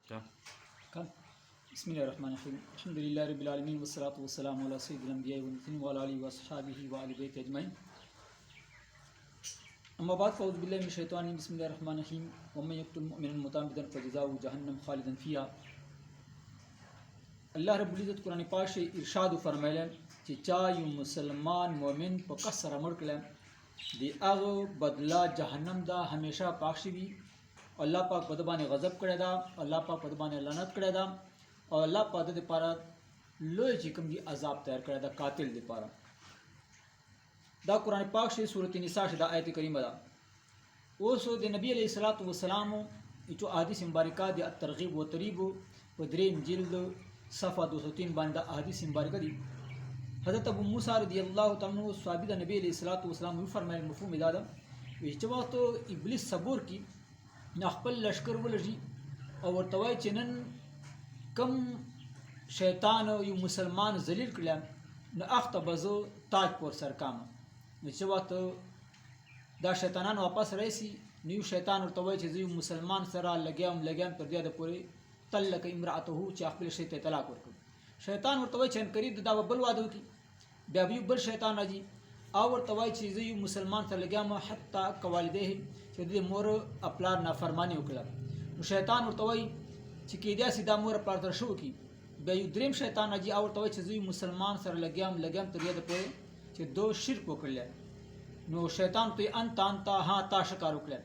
क्या كان بسم الله الرحمن الرحيم الحمد لله رب العالمين والصلاة والسلام على سيد الأنبياء والمرسلين وعلى آله وصحبه وآل بيته أجمعين أما بعد فأعوذ بالله من الشيطان الرجيم بسم الله الرحمن الرحيم ومن يقتل مؤمنا متعمدا فجزاؤه جهنم خالدا فيها الله رب العزت قرآن پاک سے ارشاد فرمایله چې چا یو مسلمان مؤمن په قصر مړ کړه دی هغه بدلا جهنم دا همیشه پاک شي الله پاک په د باندې غضب کړی دا الله پاک په د باندې لعنت کړی دا او الله پاک د لپاره لوی چې کوم دی عذاب تیار کړی دا قاتل لپاره دا قرآن پاک سے سورۃ النساء دا آیت کریمه دا اوس د نبی علیہ الصلوۃ والسلام چې احادیث مبارکه دی الترغیب و ترغیب په دریم جلد صفحه 203 باندې احادیث مبارکه دي حضرت ابو موسی رضی الله تعالی عنہ صحابی د نبی علیہ الصلوۃ والسلام فرمایل مفهوم دا ده چې وخت ابلیس صبر کی خپل لشکر ولږي او ورته وایي چې نن کم شیطان یو مسلمان ذلیل کړل نو اخته بزو تاج پر سر کام نو چې وخت دا شیطانان واپس راشي نو شیطان ورته وایي چې یو مسلمان سره لګیام تر دې د پوره طلق امراته چې خپل شی ته طلاق ورکړ شیطان ورته وایي چې قریب دا بل واده کی بیا بل شیطان راځي او ورته وایي چې یو مسلمان سره لګیام حتی کوالده چې د مور خپلار نافرمانی وکړه نو شیطان ورته وایي چې کېدیا سیدا مور خپلار تر شو کی بیا یو دریم شیطان راځي او ورته وایي چې یو مسلمان سره لګیام تر دې د پوره چې دو شرک وکړل نو شیطان ته انت ها تا شکار وکړل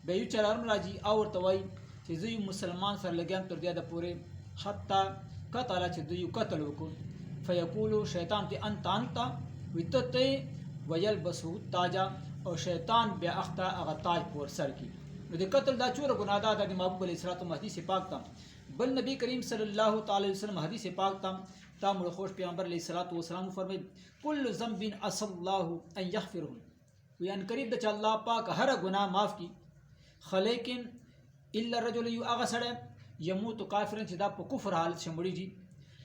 بیا یو چلارم راځي او ورته وایي چې یو مسلمان سره لګیام تر دې د پوره حتی قتل چې دوی قتل وکړ فیقول شیطان ته انت وتته ويلبسو تاجا او شیطان بیا اخته هغه تاج پر سر کی نو د قتل دا چور ګناه ده د محبوب علیه الصلوۃ حدیث پاک تام بل نبی کریم صلی الله تعالی وسلم حدیث پاک تام مر خوش پیغمبر علیه الصلوۃ والسلام فرمایي کل ذنب عسى الله ان يغفره ویان قریب د الله پاک هر ګناه معاف کی خلیکن الا الرجل یغسر يموت کافرن چې دا په کفر حالت شمړي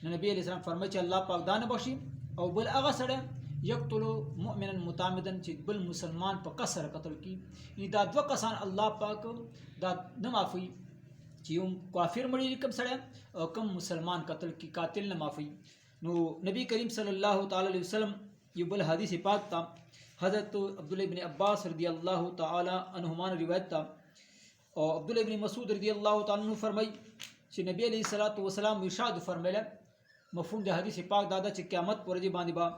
نو نبی علیہ السلام فرمایي چې الله پاک دانه بخشي او بل هغه سره یقتل مؤمنا متعمدا چې بل مسلمان په قصر قتل کی دا دوه کسان الله پاک دا نه معافي چې یو کافر مړي کوم سره او کوم مسلمان قتل کی قاتل نه معافي نو نبی کریم صلی الله تعالی علیہ وسلم یو بل حدیث پاک تا حضرت عبداللہ ابن عباس رضی اللہ تعالی عنہما روایت تا او عبداللہ ابن مسعود رضی اللہ تعالی عنہ فرمائی چې نبی علیہ الصلوۃ والسلام ارشاد فرمایله مفهوم د حدیث پاک دا چې قیامت پر ورځ باندې با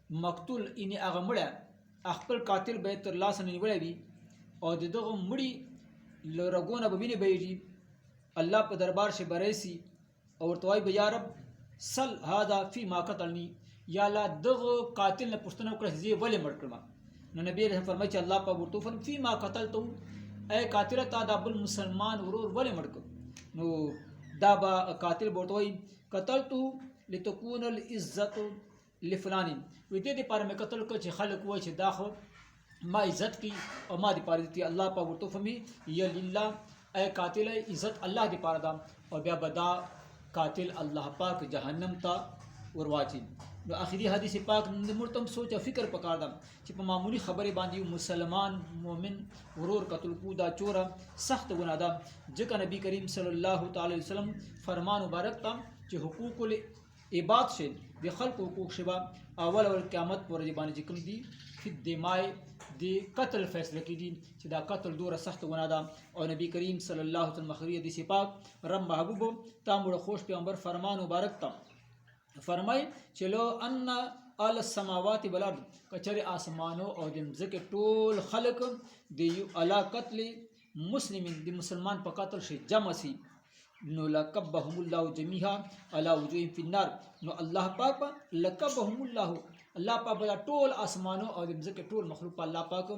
مقتول ان هغه مړه خپل قاتل به تر لاس نه نیولې وي او دغه مړی لرغونه به ویني بهږي الله په دربار شي برېسي او ورتوای به یا رب سل هذا فی ما قتلنی یا الله دغه قاتل نه پښتنه وکړه چې ولې مړ کړم نو نبی رحم فرمایي چې الله په ورته فرم فی ما قتلته اے قاتل تا د بل مسلمان ورور ولې مړ کړ نو دا با قاتل ورتوای قتلته لتكون العزت لفلان وې دې لپاره مې قتل کړ چې خلک وایي چې دا خو ما عزت کی او ما دې پاره دې الله په ورته فهمي یا لله اے قاتل عزت الله دې پاره دا او بیا بدا قاتل الله پاک جهنم ته ورواچي نو اخري حدیث پاک مرتم سوچ او فکر پکار دا چې په معمولی خبره باندې مسلمان مؤمن ورور قتل کو دا چورا سخت ګناه ده ځکه نبی کریم صلی الله تعالی وسلم فرمان مبارک تا چې حقوق العباد شه د خلق حقوق شبا اول قیامت پر باندې کوم دي فی دمای دی قتل فیصله کی دي چې دا قتل دوره سخت ګناه ده او نبی کریم صلی الله علیه وسلم مخری حدیث پاک رب محبوب تامر خوش پیغمبر فرمان مبارک تا فرمای چې لو ان ال السماوات والارض کچره اسمانو او د مزکه ټول خلق دی علا قتل مسلمین دی مسلمان په قتل شي جمع سي نو لقبهم الله جميعا على وجوههم في النار نو الله پاک لقبهم الله پاک ټول اسمانو او د مزکه ټول مخلوق الله پاک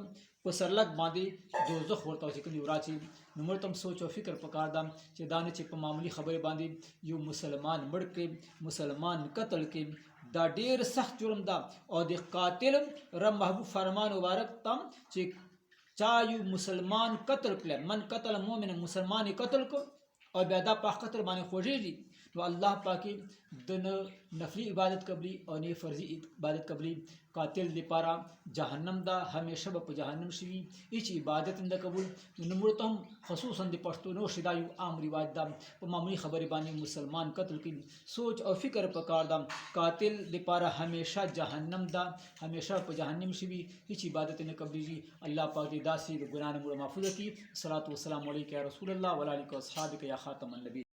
په سرلګ باندې دوزخ ورته چې کوم راچی نو مرتم سوچ او فکر پکار دم چې دانه چې په معمولی خبره باندې یو مسلمان مړ کې مسلمان قتل کې دا ډیر سخت جرم ده او د قاتل رب محبوب فرمان مبارک تم چې چا یو مسلمان قتل کړ من قتل مؤمن مسلمان قتل کو او بیا دا په قتل باندې خوږیږي نو الله پاک د نفلی عبادت قبلی او نه فرضی عبادت قبلی قاتل د پاره جهنم دا همیشه به په جهنم شي هیڅ عبادت نه قبول نمړ ته هم خصوصا د پښتونو شدا یو عام رواج دا په معمولی خبرې باندې مسلمان قتل کړي سوچ او فکر پکار دا قاتل د پاره همیشه جهنم دا همیشه په جهنم شي هیڅ عبادت نه قبليږي الله پاک دې داسې ګناه نه محفوظ کړي صلوات و سلام علیک یا رسول الله وعلى اله و اصحابہ یا خاتم النبی